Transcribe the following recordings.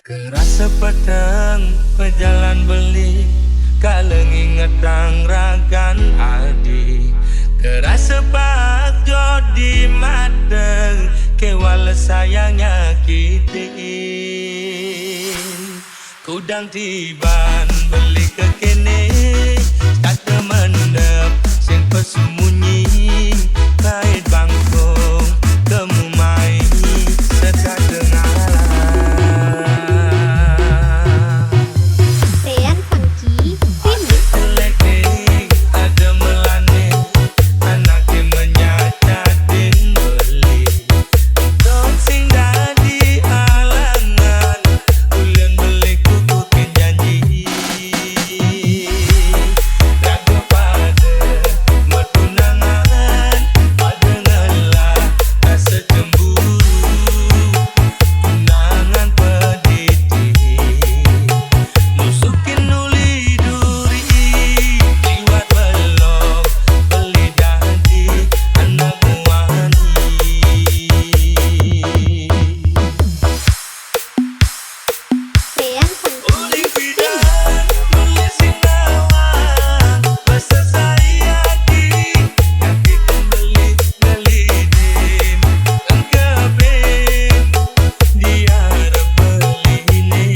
Kerasa petang pejalan beli, kaleng inget ragan adi. Kerasa pak jodi mateng, kewala sayangnya kitin. Kudang tiban beli ke kene, kata mendep sing pesemunyi, kait bangkong temu mai sekat dengaran. Tean Funky Remix. Ada melane, anaknya menyacatin beli. Dong sing dadi alangan, ulian beli kukukin janji. Raga pada metunangan, pada ngelah rasa cemburu. Tunangan pediti, nusukin uli duri, liwat belok beli janji anak wani. Tean Funky Uling Remix. bidan beli singawang, basa saya yakin beli ngelidin engkebin dia beli ini.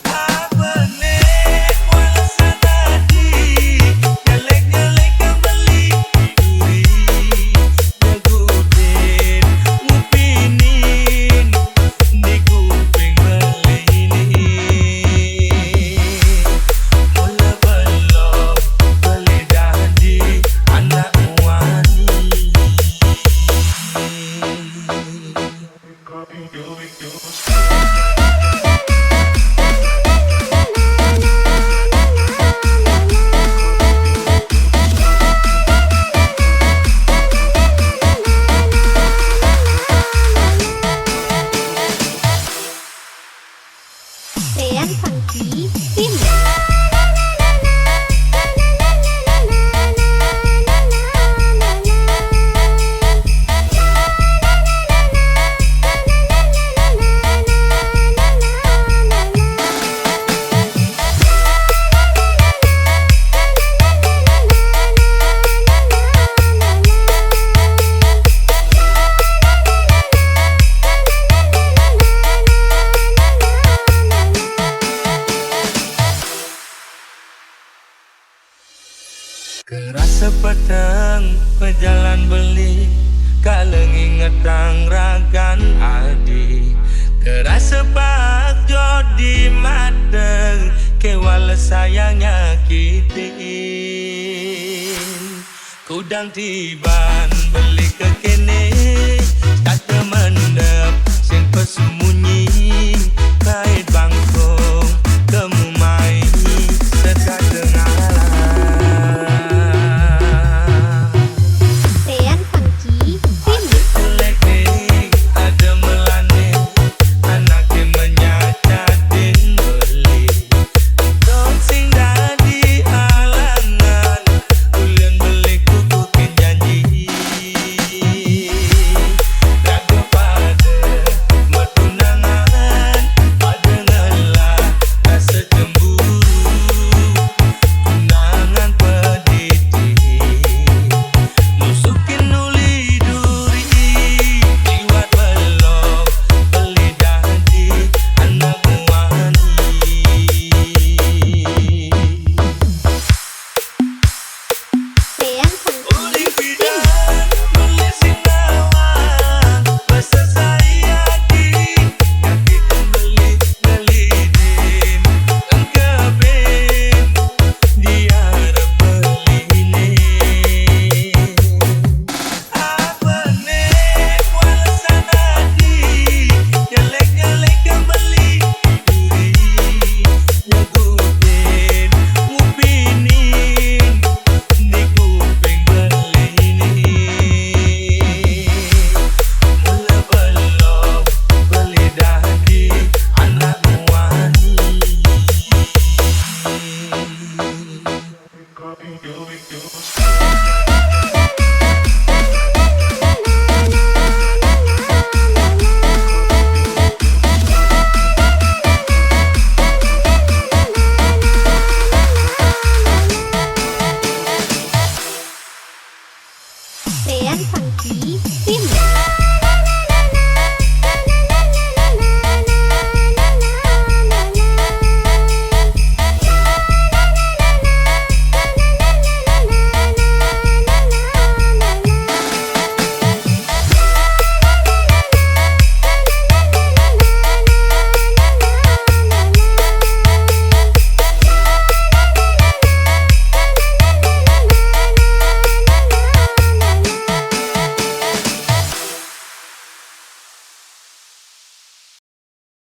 Apa nih walasa tadi, nyelek kembali duri, nyegudin ngupinin di kuping beli ini. Mula belok beli janji anak wani. Tean Funky Remix. Kerasa petang pejalan beli, kaleng inget ragan adi. Kerasa pak jodi mateng, kewala sayangnya kitin. Kudang tiban beli ke kene, kata mendep sing pesemunyi, kait bangkong temu mai sekat dengaran. Tean Funky Remix. Ada melane, anaknya menyacatin beli. Dong sing dadi alangan, ulian beli kukukin janji. Funky Film